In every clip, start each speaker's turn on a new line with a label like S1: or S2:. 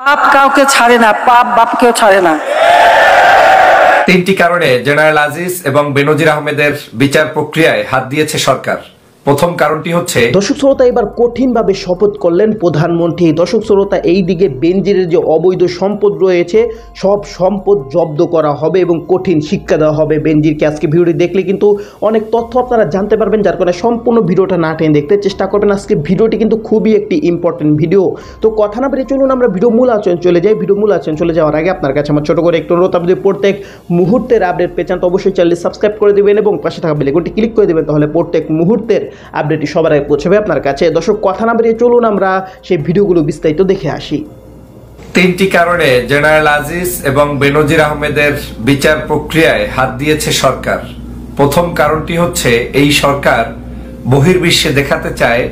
S1: পাপ কাউকে ছাড়ে না, পাপ বাপকেও ছাড়ে না।
S2: তিনটি কারণে জেনারেল আজিজ এবং বেনজির আহমেদের বিচার প্রক্রিয়ায় হাত দিয়েছে সরকার। প্রথম কারণটি হচ্ছে,
S3: দর্শক শ্রোতা, এবার কঠিনভাবে শপথ করলেন প্রধানমন্ত্রী। দর্শক শ্রোতা, এই দিকে বেনজিরের যে অবৈধ সম্পদ রয়েছে সব সম্পদ জব্দ করা হবে এবং কঠিন শিক্ষা দেওয়া হবে বেনজিরকে। আজকে ভিডিওটি দেখলে কিন্তু অনেক তথ্য আপনারা জানতে পারবেন, যার কারণে সম্পূর্ণ ভিডিওটা না টেনে দেখতে চেষ্টা করবেন। আজকে ভিডিওটি কিন্তু খুবই একটি ইম্পর্টেন্ট ভিডিও। তো কথা না বেরিয়ে চলুন আমরা ভিডিও মূল আলোচনা চলে যাই। ভিডিও মূল আলোচনা চলে যাওয়ার আগে আপনার কাছে আমার ছোট করে একটু অনুরোধ, আপনি প্রত্যেক মুহূর্তের আপডেট পেয়ে চান তো অবশ্যই চ্যানেলটি সাবস্ক্রাইব করে দেবেন এবং পাশে থাকা বেল আইকনটি ক্লিক করে দেবেন, তাহলে প্রত্যেক মুহূর্তের আপডেটটি সবার আগে পৌঁছবে আপনার কাছে। দর্শক কথা না বেরিয়ে চলুন আমরা সেই ভিডিওগুলো বিস্তারিত দেখে আসি।
S2: তিনটি কারণে জেনারেল আজিজ এবং বেনজির আহমেদের বিচার প্রক্রিয়ায় হাত দিয়েছে সরকার। প্রথম কারণটি হচ্ছে, এই সরকার বহির্বিশ্বে দেখাতে চায়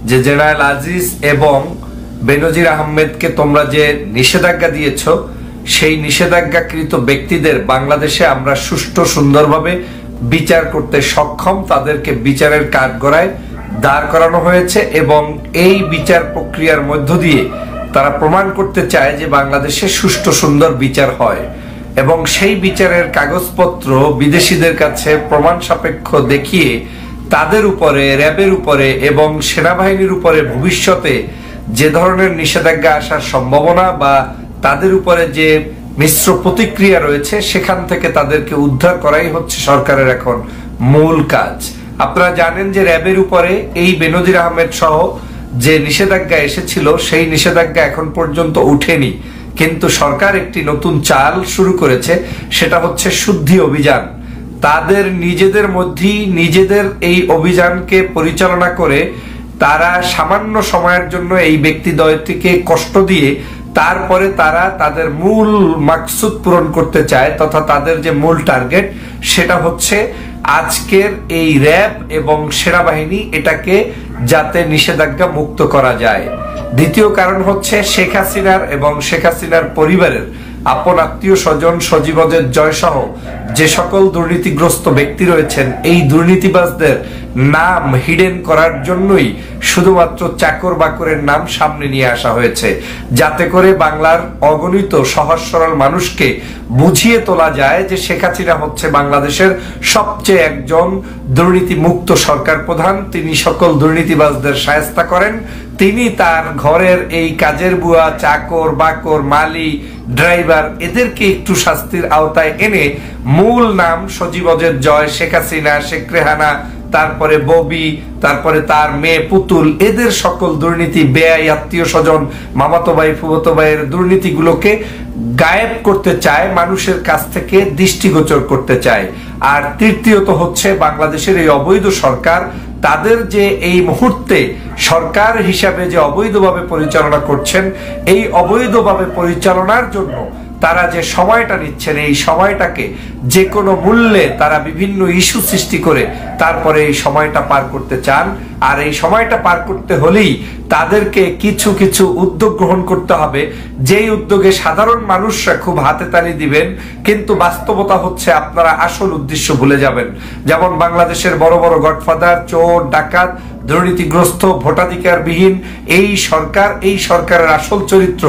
S2: যে জেনারেল আজিজ এবং বেনজির আহমেদকে তোমরা যে নিষেধাজ্ঞা দিয়েছ, সেই নিষেধাজ্ঞাকৃত ব্যক্তিদের বাংলাদেশে আমরা সুষ্ঠু সুন্দরভাবে বিচার করতে সক্ষম, তাদেরকে বিচারের কাঠগড়ায় দাঁড় করানো হয়েছে এবং এই বিচার প্রক্রিয়ার মধ্য দিয়ে তারা প্রমাণ করতে চায় যে বাংলাদেশে সুষ্ঠু সুন্দর বিচার হয় এবং সেই বিচারের কাগজপত্র বিদেশিদের কাছে প্রমাণ সাপেক্ষ দেখিয়ে তাদের উপরে, র্যাবের উপরে এবং সেনাবাহিনীর উপরে ভবিষ্যতে যে ধরনের নিষেধাজ্ঞা আসার সম্ভাবনা বা তাদের উপরে যে মিশ্র প্রতিক্রিয়া রয়েছে সেখান থেকে তাদেরকে উদ্ধার করাই হচ্ছে সরকারের এখন মূল কাজ। আপনারা জানেন যে র্যাবের উপরে এই বেনজির আহমেদ সহ যে নিষেধাজ্ঞা এসেছিল সেই নিষেধাজ্ঞা এখন পর্যন্ত উঠেনি, কিন্তু সরকার একটি নতুন চাল শুরু করেছে, সেটা হচ্ছে শুদ্ধি অভিযান। তাদের নিজেদের মধ্যেই নিজেদের এই অভিযানকে পরিচালনা করে তারা সামান্য সময়ের জন্য এই ব্যক্তিদ্বয়টিকে কষ্ট দিয়ে তারপরে তারা তাদের মূল মাকসুদ পূরণ করতে চায়, তথা তাদের যে মূল টার্গেট সেটা হচ্ছে আজকের এই র্যাব এবং সেনাবাহিনী এটাকে যাতে নিষেধাজ্ঞা মুক্ত করা যায়। দ্বিতীয় কারণ হচ্ছে, শেখ হাসিনার এবং শেখ হাসিনার পরিবারের আপন আত্মীয় স্বজন, সজীবদের জয় সহ যে সকল দুর্নীতিগ্রস্ত ব্যক্তি রয়েছেন, এই দুর্নীতিবাজদের নাম হিডেন করার জন্যই শুধুমাত্র চাকর বাকরের নাম সামনে নিয়ে আসা হয়েছে, যাতে করে বাংলার অগণিত সহজ সরল মানুষকে বুঝিয়ে তোলা যায় যে শেখ হাসিনা হচ্ছে বাংলাদেশের সবচেয়ে একজন দুর্নীতি মুক্ত সরকার প্রধান। তিনি সকল দুর্নীতিবাজদের শায়েস্তা করেন, তিনি তার ঘরের এই কাজের বুয়া, চাকর বাকর, মালি, ড্রাইভার এদেরকে একটু শাস্তির আওতায় এনে মূল নাম সজীবদের জয়, শেখ হাসিনা, শেখ রেহানা, তারপরে ববি, তারপরে তার মেয়ে পুতুল, এদের সকল দুর্নীতি, বেয়াই আত্মীয় স্বজন, মামাতো ভাই, ফুফাতো ভাইয়ের দুর্নীতিগুলোকে গায়েব করতে চায়, মানুষের কাছ থেকে দৃষ্টিগোচর করতে চায়। আর তৃতীয়ত হচ্ছে, বাংলাদেশের এই অবৈধ সরকার তাদের যে এই মুহূর্তে সরকার হিসাবে যে অবৈধভাবে পরিচালনা করছেন, এই অবৈধভাবে পরিচালনার জন্য তারা যে সময়টা নিচ্ছেন, এই সময়টাকে যে কোনো মূল্যে তারা বিভিন্ন ইস্যু সৃষ্টি করে তারপরে এই সময়টা পার করতে চান। আর এই সময়টা পার করতে হলেই তাদেরকে কিছু কিছু উদ্যোগ গ্রহণ করতে হবে, যেই উদ্যোগে সাধারণ মানুষরা খুব হাতে তালি দিবেন, কিন্তু বাস্তবতা হচ্ছে আপনারা আসল উদ্দেশ্য ভুলে যাবেন। যেমন বাংলাদেশের বড় বড় গডফাদার, চোর, ডাকাত, দুর্নীতিগ্রস্ত, ভোটাধিকারবিহীন এই সরকার, এই সরকারের আসল চরিত্র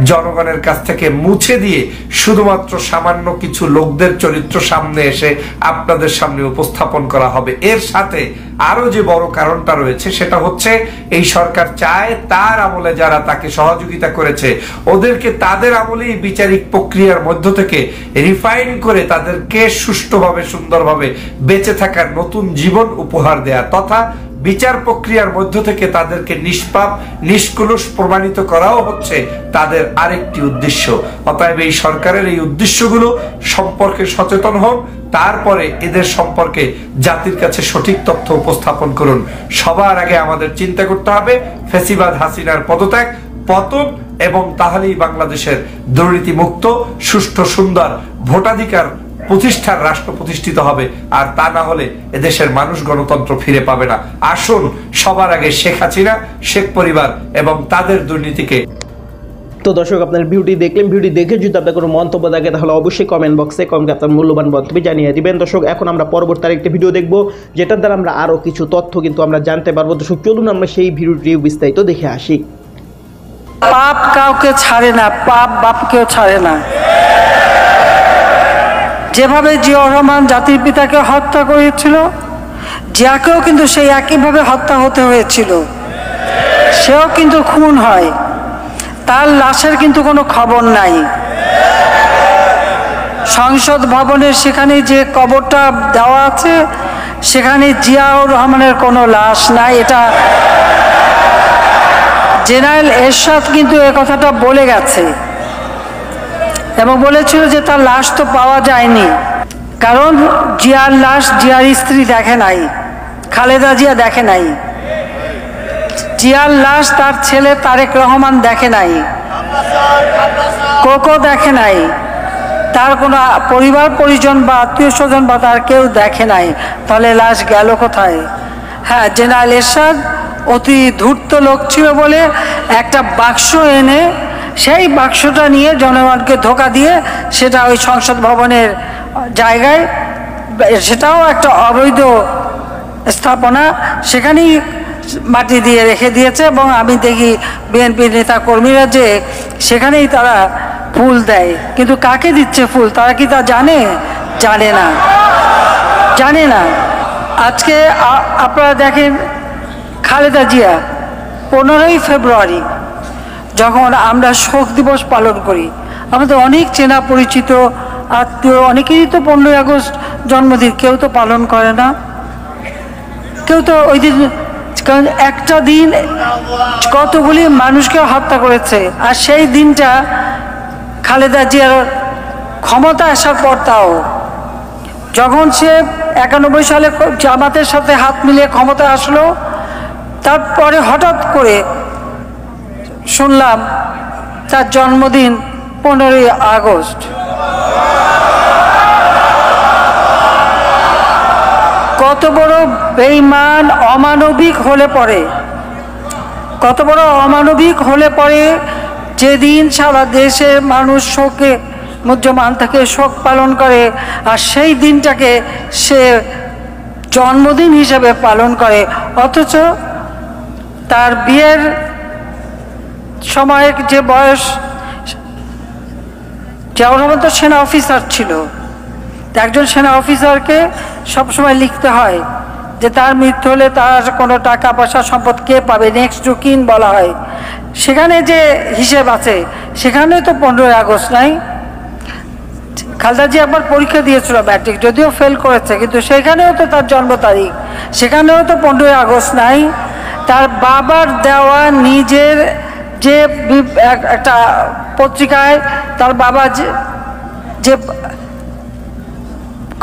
S2: জনগণের কাছ থেকে মুছে দিয়ে শুধুমাত্র সামান্য কিছু লোকদের চরিত্র সামনে এসে আপনাদের সামনে উপস্থাপন করা হবে। এর সাথে আরো যে বড় কারণটা রয়েছে সেটা হচ্ছে, এই সরকার চায় তার আমলে যারা তাকে সহযোগিতা করেছে ওদেরকে তাদের আমলেই বিচারিক প্রক্রিয়ার মধ্য থেকে রিফাইন করে তাদেরকে সুষ্ঠুভাবে, সুন্দরভাবে বেঁচে থাকার নতুন জীবন উপহার দেয়া, তথা বিচার প্রক্রিয়ার মধ্য থেকে তাদেরকে নিষ্পাপ, নিষ্কলুষ প্রমাণিত করাও হচ্ছে তাদের আরেকটি উদ্দেশ্য। অতএব এই সরকারের এই উদ্দেশ্যগুলো সম্পর্কে সচেতন হোক, তারপরে এদের সম্পর্কে জাতির কাছে সঠিক তথ্য উপস্থাপন করুন। সবার আগে আমাদের চিন্তা করতে হবে ফ্যাসিবাদ হাসিনার পদত্যাগ, পতন, এবং তাহলেই বাংলাদেশের দুর্নীতি মুক্ত, সুষ্ঠু, সুন্দর ভোটাধিকার প্রতিষ্ঠার রাষ্ট্র প্রতিষ্ঠিত হবে। আর তা না হলে এদেশের মানুষ গণতন্ত্র ফিরে পাবে না। আসুন সবার আগে শেখ হাসিনা, শেখ পরিবার এবং তাদের দুর্নীতিকে।
S3: তো দর্শক, আপনার ভিডিওটি দেখলেন, ভিডিও দেখে যদি আপনার কোনো মন্তব্য থাকে তাহলে অবশ্যই কমেন্ট বক্সে আপনার মূল্যবান মন্তব্য জানিয়ে দিবেন। দর্শক, এখন আমরা পরবর্তী আরেকটি ভিডিও দেখব, যেটার দ্বারা আমরা আরও কিছু তথ্য কিন্তু আমরা জানতে পারবো। দর্শক, চলুন আমরা সেই ভিডিওটি বিস্তারিত দেখে আসি।
S1: পাপ কাউকে ছাড়ে না, পাপ বাপকেও ছাড়ে না। যেভাবে জিয়াউর রহমান জাতির পিতাকে হত্যা করেছিল, জিয়াকেও কিন্তু সেই একইভাবে হত্যা হতে হয়েছিল। সেও কিন্তু খুন হয়, তার লাশের কিন্তু কোনো খবর নাই। সংসদ ভবনের সেখানে যে কবরটা দেওয়া আছে, সেখানে জিয়াউর রহমানের কোনো লাশ নাই। এটা জেনারেল এরশাদ কিন্তু এ কথাটা বলে গেছে এবং বলেছিল যে তার লাশ তো পাওয়া যায়নি, কারণ জিয়ার লাশ জিয়ার স্ত্রী দেখে নাই, খালেদা জিয়া দেখে নাই। জিয়ার লাশ তার ছেলে তারেক রহমান দেখে নাই, কোকো দেখে নাই, তার কোনো পরিবার পরিজন বা আত্মীয় স্বজন বা তার কেউ দেখে নাই। তাহলে লাশ গেল কোথায়? হ্যাঁ, জেনারেল এরশাদ অতি ধূর্ত লোক ছিল বলে একটা বাক্স এনে সেই বাক্সটা নিয়ে জনগণকে ধোঁকা দিয়ে সেটা ওই সংসদ ভবনের জায়গায়, সেটাও একটা অবৈধ স্থাপনা, সেখানেই মাটি দিয়ে রেখে দিয়েছে। এবং আমি দেখি বিএনপি নেতা কর্মীরা যে সেখানেই তারা ফুল দেয়, কিন্তু কাকে দিচ্ছে ফুল তারা কি তা জানে? জানে না, জানে না। আজকে আপনারা দেখেন, খালেদা জিয়া 15ই ফেব্রুয়ারি যখন আমরা শোক দিবস পালন করি, আমাদের অনেক চেনা পরিচিত আত্মীয় অনেকেরই তো 15ই আগস্ট জন্মদিন, কেউ তো পালন করে না, কেউ তো ওই দিন, কারণ একটা দিন কতগুলি মানুষকে হত্যা করেছে। আর সেই দিনটা খালেদা জিয়ার ক্ষমতা আসার পর, তাও যখন সে 91 সালে জামাতের সাথে হাত মিলিয়ে ক্ষমতা আসলো, তারপরে হঠাৎ করে শুনলাম তার জন্মদিন 15ই আগস্ট। কত বড় বেঈমান অমানবিক হলে পরে, কত বড় অমানবিক হলে পরে, যেদিন সারা দেশের মানুষ শোকে মুহ্যমান থাকে, শোক পালন করে, আর সেই দিনটাকে সে জন্মদিন হিসেবে পালন করে। অথচ তার বিয়ের সময়ের যে বয়স, জিয়াউর রহমান তো সেনা অফিসার ছিল, একজন সেনা অফিসারকে সবসময় লিখতে হয় যে তার মৃত্যু হলে তার কোনো টাকা পয়সা সম্পদ কে পাবে, নেক্সট টু কিন বলা হয়। সেখানে যে হিসেব আছে সেখানে তো 15ই আগস্ট নাই। খালেদা জিয়া একবার পরীক্ষা দিয়েছিল ম্যাট্রিক, যদিও ফেল করেছে, কিন্তু সেখানেও তো তার জন্ম তারিখ, সেখানেও তো 15ই আগস্ট নাই। তার বাবার দেওয়া নিজের যে একটা পত্রিকায় তার বাবা যে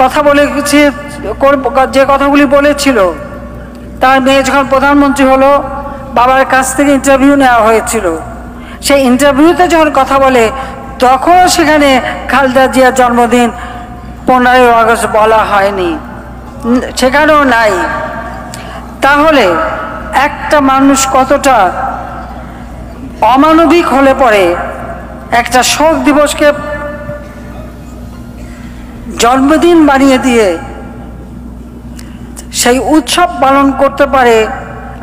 S1: কথা বলেছে, যে কথাগুলি বলেছিল, তার মেয়ে যখন প্রধানমন্ত্রী হলো বাবার কাছ থেকে ইন্টারভিউ নেওয়া হয়েছিল, সেই ইন্টারভিউতে যখন কথা বলে তখনও সেখানে খালেদা জিয়ার জন্মদিন 15ই আগস্ট বলা হয়নি, সেখানেও নাই। তাহলে একটা মানুষ কতটা অমানবিক হলে পরে একটা শোক দিবসকে জন্মদিন বানিয়ে দিয়ে সেই উৎসব পালন করতে পারে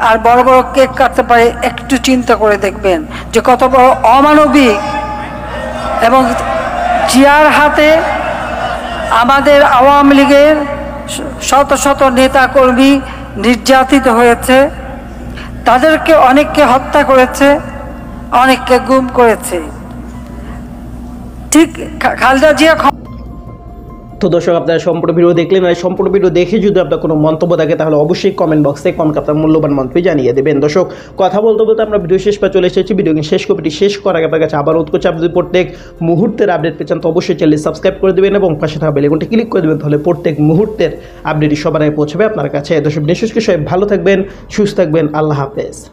S1: আর বড় বড় কেক কাটতে পারে। একটু চিন্তা করে দেখবেন যে কত বড় অমানবিক। এবং জিয়ার হাতে আমাদের আওয়ামী লীগের শত শত নেতা কর্মী নির্যাতিত হয়েছে, তাদেরকে অনেককে হত্যা করেছে, অনেককে গুম করেছে। ঠিক খালেদা জিয়া।
S3: তো দর্শক, আপনারা সম্পূর্ণ ভিডিও দেখলেন, আর সম্পূর্ণ ভিডিও দেখে যদি আপনার কোনো মন্তব্য থাকে তাহলে অবশ্যই কমেন্ট বক্সে আপনার মূল্যবান মন্তব্য জানিয়ে দেবেন। দর্শক, কথা বলতে বলতে আমরা ভিডিও শেষ পা চলে এসেছি। ভিডিওকে শেষ কপিটি শেষ করার আগে আপনার কাছে আবার অনুরোধ করছি, আপনি প্রত্যেক মুহূর্তের আপডেট পেয়েছেন তো অবশ্যই চ্যানেল সাবস্ক্রাইব করে দেবেন এবং পাশে থাকা বেল আইকনটি ক্লিক করে দেবেন, তাহলে প্রত্যেক মুহূর্তের আপডেটই সবার আগে পৌঁছাবে আপনার কাছে। দর্শক, বিশেষ করে সবাই ভালো থাকবেন, সুস্থ থাকবেন। আল্লাহ হাফেজ।